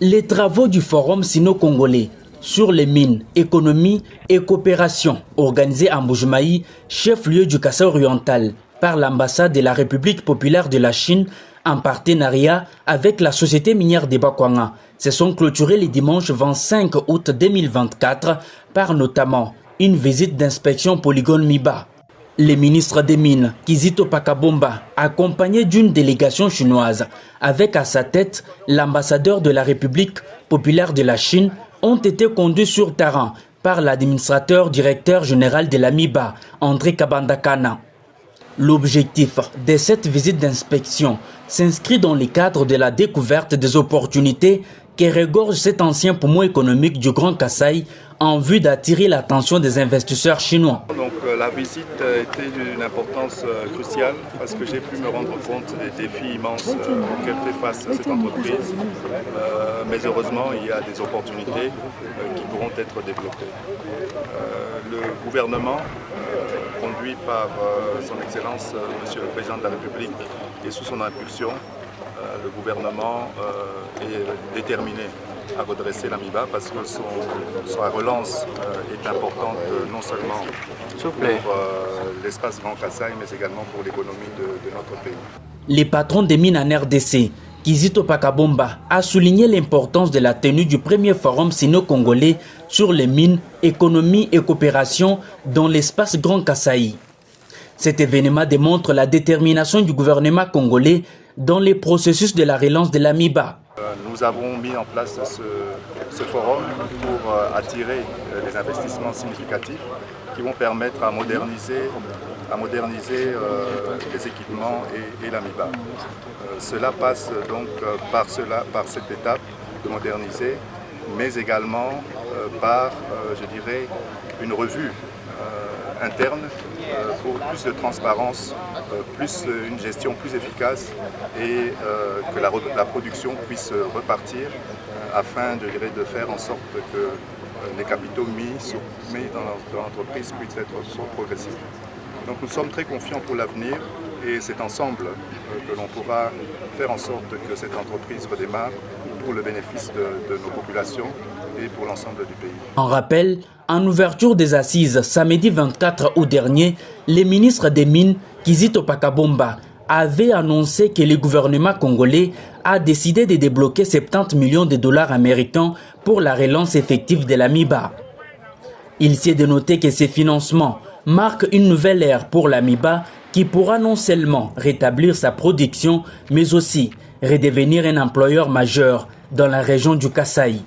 Les travaux du Forum sino-congolais sur les mines, économie et coopération organisés à Mbuji-Mayi, chef-lieu du Kasaï oriental, par l'ambassade de la République populaire de la Chine en partenariat avec la société minière de Bakwanga, se sont clôturés le dimanche 25 août 2024 par notamment une visite d'inspection polygone Miba. Le ministre des Mines, Kizito Pakabomba, accompagné d'une délégation chinoise, avec à sa tête l'ambassadeur de la République populaire de la Chine, ont été conduits sur terrain par l'administrateur directeur général de la MIBA, André Kabandakana. L'objectif de cette visite d'inspection s'inscrit dans le cadre de la découverte des opportunités que regorge cet ancien poumon économique du Grand Kasaï en vue d'attirer l'attention des investisseurs chinois. Donc la visite était d'une importance cruciale parce que j'ai pu me rendre compte des défis immenses auxquels fait face cette entreprise. Mais heureusement, il y a des opportunités qui pourront être développées. Le gouvernement, conduit par son Excellence, Monsieur le Président de la République, et sous son impulsion, le gouvernement est déterminé à redresser la MIBA parce que sa relance est importante non seulement pour l'espace Grand Kasaï, mais également pour l'économie de notre pays. Les patrons des mines en RDC, Kizito Pakabomba, a souligné l'importance de la tenue du premier forum sino-congolais sur les mines, économie et coopération dans l'espace Grand Kasaï. Cet événement démontre la détermination du gouvernement congolais dans les processus de la relance de la MIBA. Nous avons mis en place ce forum pour attirer des investissements significatifs qui vont permettre à moderniser les équipements et la MIBA. Cela passe donc par cette étape de moderniser, mais également par, je dirais, une revue interne pour plus de transparence, plus une gestion plus efficace et que la production puisse repartir afin, je dirais, de faire en sorte que les capitaux mis dans l'entreprise puissent être progressifs. Donc nous sommes très confiants pour l'avenir et c'est ensemble que l'on pourra faire en sorte que cette entreprise redémarre pour le bénéfice de nos populations et pour l'ensemble du pays. En rappel, en ouverture des assises samedi 24 août dernier, le ministre des Mines, Kizito Pakabomba, avait annoncé que le gouvernement congolais a décidé de débloquer 70 millions de dollars américains pour la relance effective de la MIBA. Il s'est de noter que ces financements marquent une nouvelle ère pour la MIBA qui pourra non seulement rétablir sa production, mais aussi redevenir un employeur majeur dans la région du Kasaï.